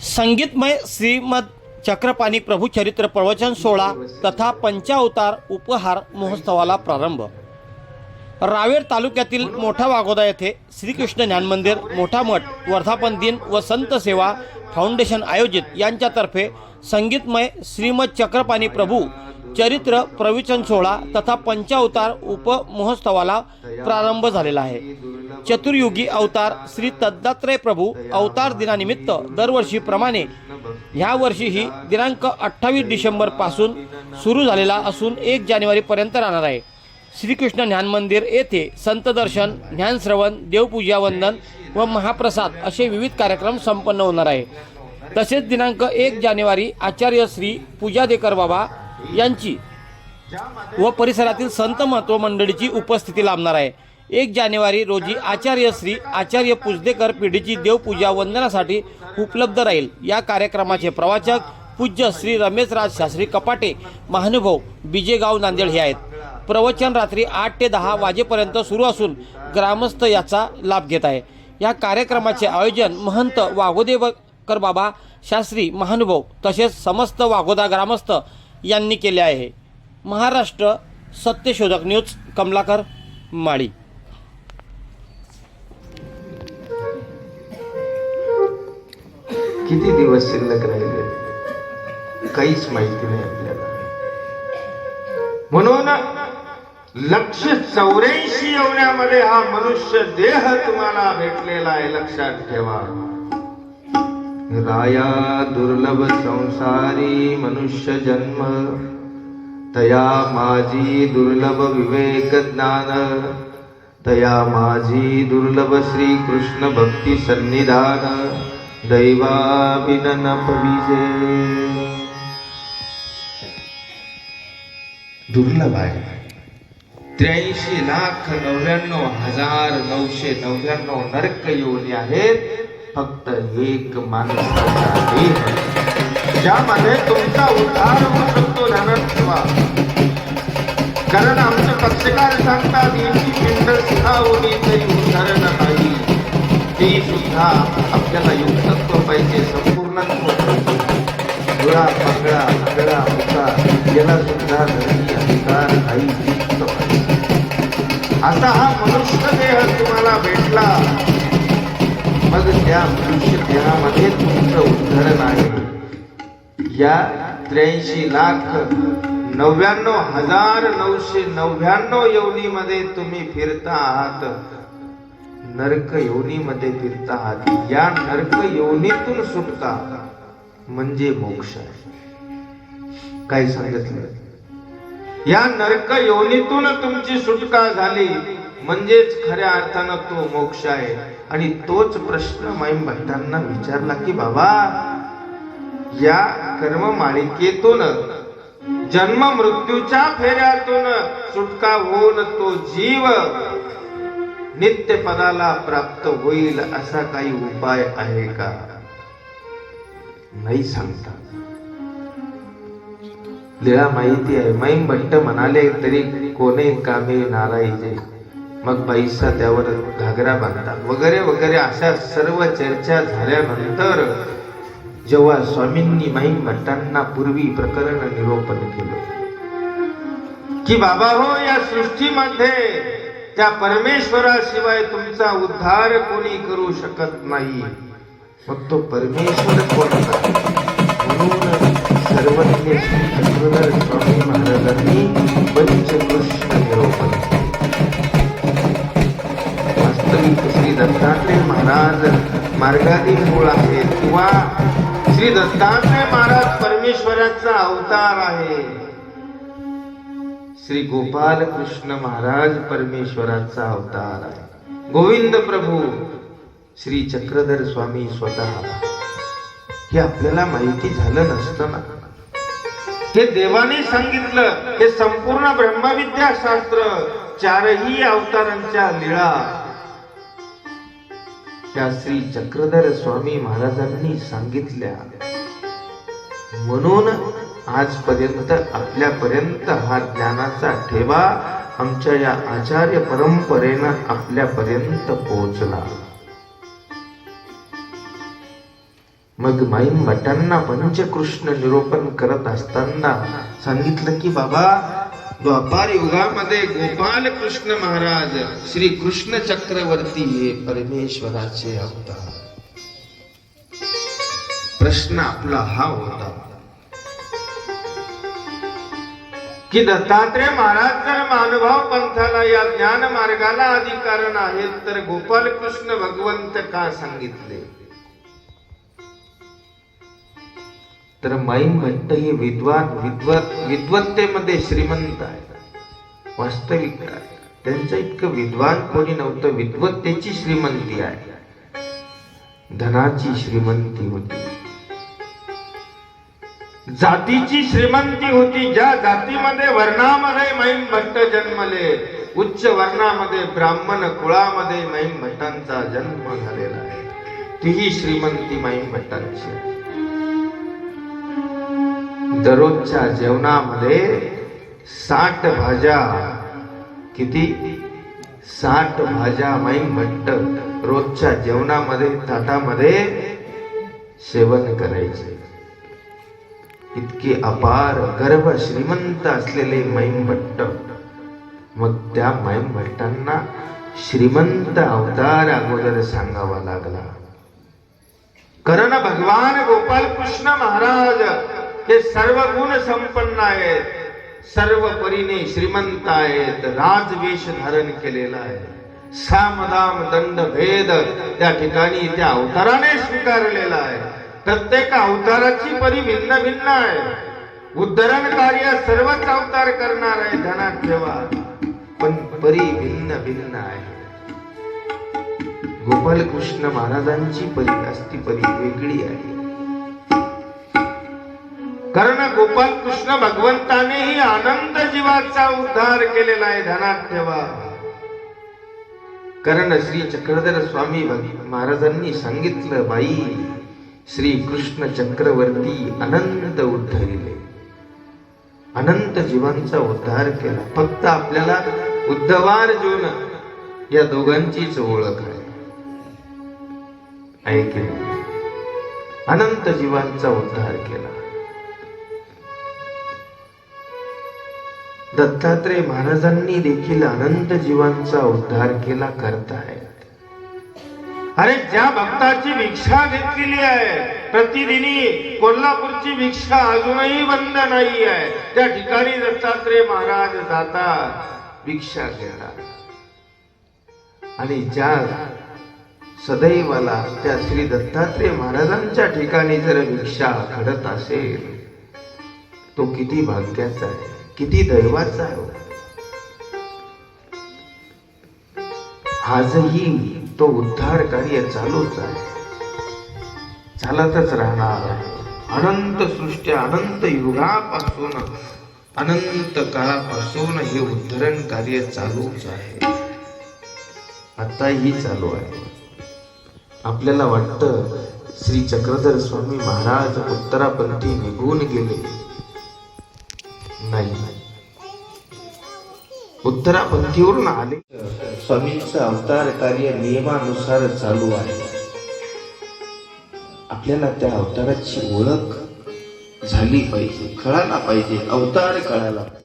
संगीतमय श्रीमद चक्रपाणी प्रभू चरित्र प्रवचन सोहळा तथा पंचावतार उपहार महोत्सवाला प्रारंभ. रावेर तालुक्यातील मोठा वाघोदा येथे श्रीकृष्ण ज्ञान मंदिर, मोठा मठ, वर्धापन दिन व संत सेवा फाउंडेशन आयोजित यांच्यातर्फे संगीतमय श्रीमद चक्रपाणी प्रभू चरित्र प्रवचन सोहळा तथा पंचावतार उपमहोत्सवाला प्रारंभ झालेला आहे. चतुर्युगी अवतार श्री दत्तात्रय प्रभू अवतार दिनानिमित्त दरवर्षीप्रमाणे ह्या वर्षीही दिनांक 28 डिसेंबर पासून सुरू झालेला असून 1 जानेवारीपर्यंत राहणार आहे. श्रीकृष्ण ज्ञान मंदिर येथे संत दर्शन, ज्ञानश्रवण, देवपूजा वंदन व महाप्रसाद असे विविध कार्यक्रम संपन्न होणार आहे. तसेच दिनांक 1 जानेवारी आचार्य श्री पूजादेकर बाबा यांची व परिसरातील संत महत्व मंडळीची उपस्थिती लाभणार आहे. 1 जानेवारी रोजी आचार्य श्री आचार्य पुजदेकर पिढीची देवपूजा वंदनासाठी उपलब्ध राहील. या कार्यक्रमाचे प्रवाचक पूज्य श्री रमेशराज शास्त्री कपाटे, महानुभाव, बिजेगाव, नांदेड हे आहेत. प्रवचन रात्री 8 ते 10 वाजेपर्यंत सुरू असून ग्रामस्थ याचा लाभ घेत आहे. या कार्यक्रमाचे आयोजन महंत वाघोदेकर बाबा शास्त्री, महानुभाव तसेच समस्त वाघोदा ग्रामस्थ यांनी केले आहे. महाराष्ट्र सत्यशोधक न्यूज, कमलाकर माळी. किती दिवस शिल्लक राहिले काहीच माहिती नाही आपल्याला. म्हणून 184 येवण्यामध्ये हा मनुष्य देह तुम्हाला भेटलेला आहे, लक्षात ठेवा. राया दुर्लभ संसारी मनुष्य जन्म, तया माझी दुर्लभ विवेक ज्ञान, तया माझी दुर्लभ श्री कृष्ण भक्ती सन्निधान, दैवाभिनन पविजे. दुर्लभ आहे. 83,99,999 नरक योनी आहेत. फक्त एक माणसाचा देह ज्यामध्ये तुमचा उद्धार होऊ शकतो. ध्यानात ठेवा. कारण आमचे पक्षकार सांगतात याची पिंड सुखावली तरी उदाहरण नाही. ती सुद्धा आपल्याला युक्तत्व पाहिजे, संपूर्णत्व. डोळा, पांगळा, आंगळा, मुका याला सुद्धा धर्मी अधिकार नाही. असा हा मनुष्य देह तुम्हाला भेटला. मग त्या मनुष्य देहामध्ये तुमचं उदाहरण आहे. या 83,99,999 योनीमध्ये तुम्ही फिरता आहात. नरक योनीमध्ये फिरता आहात. या नरक योनीतून सुटका म्हणजे मोक्ष आहे. काय सांगितलं? या नरक योनीतून तुमची सुटका झाली म्हणजेच खऱ्या अर्थानं तो मोक्ष आहे. आणि तोच प्रश्न माईम भट्टांना विचारला की बाबा, या कर्ममालिकेतून जन्म मृत्यूच्या फेऱ्यातून सुटका होऊन तो जीव नित्य पदाला प्राप्त होईल असा काही उपाय आहे का? नाही सांगता. लीळा माहिती आहे. माईम भट्ट म्हणाले तरी कोणे कामे नारायजे. मग बाईसा त्यावर घागरा बांधतात वगैरे वगैरे अशा सर्व चर्चा झाल्यानंतर जेव्हा स्वामींनी माईम भट्टांना पूर्वी प्रकरण निरोपण केलं की बाबा हो, या सृष्टीमध्ये त्या परमेश्वराशिवाय तुमचा उद्धार कोणी करू शकत नाही. मग तो परमेश्वर कोणता? म्हणून सर्वज्ञ श्री चक्रधर स्वामी महाराजांनी पंचकृष्ण निरोपण. वास्तविक श्री दत्तात्रय महाराज मार्गादी मूळ आहेत किंवा श्री दत्तात्रय महाराज परमेश्वराचा अवतार आहे. श्री गोपाल कृष्ण महाराज परमेश्वराचा अवतार आहे. गोविंद प्रभू श्री चक्रधर स्वामी स्वतः. हे आपल्याला माहिती झालं नसतं ना. हे देवाने सांगितलं. हे संपूर्ण ब्रह्मविद्या शास्त्र, 4ही अवतारांच्या लीळा त्या श्री चक्रधर स्वामी महाराजांनी सांगितल्या. म्हणून आजपर्यंत आपल्यापर्यंत हा ज्ञानाचा ठेवा आमच्या या आचार्य परंपरेनं आपल्यापर्यंत पोहोचला. मग माईन भटांना पंचकृष्ण निरूपण करत असताना सांगितलं की बाबा, द्वापार युगामध्ये गोपाल कृष्ण महाराज श्री कृष्ण चक्रवर्ती हे परमेश्वराचे अवतार. प्रश्न आपला हा होता की दत्तात्रय महाराज जर मानभाव पंथाला या ज्ञान मार्गाला अधिकारण आहेत तर गोपाल कृष्ण भगवंत का सांगितले. तर माईन भट्ट हे विद्वत्तेमध्ये श्रीमंत आहे, वास्तविक आहे. त्यांचं इतकं विद्वान कोणी नव्हतं. विद्वत्तेची श्रीमंती आहे, धनाची श्रीमंती होती, जातीची श्रीमंती होती. ज्या जातीमध्ये वर्णामध्ये माईन भट्ट जन्मले, उच्च वर्णामध्ये ब्राह्मण कुळामध्ये माईन भट्टांचा जन्म झालेला आहे, तीही श्रीमंती माईन भट्टांची आहे. दररोजच्या जेवणामध्ये 60 भाज्या, किती 60 भाज्या माईन भट्ट रोजच्या जेवणामध्ये ताटामध्ये सेवन करायचे. इतके अपार गर्भ श्रीमंत असलेले माईन भट्ट. मग त्या माईन भट्टांना श्रीमंत अवतार अगोदर सांगावा लागला. कारण भगवान गोपाल कृष्ण महाराज हे सर्व गुण संपन्न आहेत, सर्व परीने श्रीमंत आहेत, राजवेश धारण केलेला आहे, सामदाम दंड भेद त्या ठिकाणी त्या अवताराने स्वीकारलेला आहे. प्रत्येक अवताराची परी भिन्न भिन्न आहे. उद्धरण कार्य सर्वच अवतार करणार आहे ध्यानात ठेवा, पण परी भिन्न भिन्न आहे. गोपाल कृष्ण महाराजांची परी असती परी वेगळी आहे. कारण गोपाल कृष्ण भगवंतानेही आनंद जीवाचा उद्धार केलेला आहे, ध्यानात ठेवा. कारण श्री चक्रधर स्वामी महाराजांनी सांगितलं, बाई श्री कृष्ण चक्रवर्ती अनंत उद्धरिले, अनंत जीवांचा उद्धार केला. फक्त आपल्याला उद्धवार्जुन या दोघांचीच ओळख आहे, ऐकले. अनंत जीवांचा उद्धार केला. दत्तात्रय महाराजांनी देखील अनंत जीवांचा उद्धार केला, करताय. अरे ज्या भक्ताची भिक्षा घेतलेली आहे, प्रतिदिनी कोल्हापूरची भिक्षा अजूनही बंद नाही आहे, त्या ठिकाणी दत्तात्रय महाराज जातात भिक्षा घ्यायला. आणि ज्या सदैवाला त्या श्री दत्तात्रय महाराजांच्या ठिकाणी जर भिक्षा घडत असेल, तो किती भाग्याचा आहे, किती दैवाचा आहे. आजही तो उद्धार कार्य चालूच आहे, चालतच राहणार आहे. अनंत सृष्ट्या, अनंत युगापासून, अनंत काळापासून हे उद्धरण कार्य चालूच आहे, आताही चालू आहे. आपल्याला वाटतं श्री चक्रधर स्वामी महाराज उत्तरापंथी निघून गेले, नाही, उत्तरापंथीवरून आले. स्वामींचं अवतार कार्य नियमानुसार चालू आहे. आपल्याला त्या अवताराची ओळख झाली पाहिजे, कळायला पाहिजे, अवतार कळायला पाहिजे.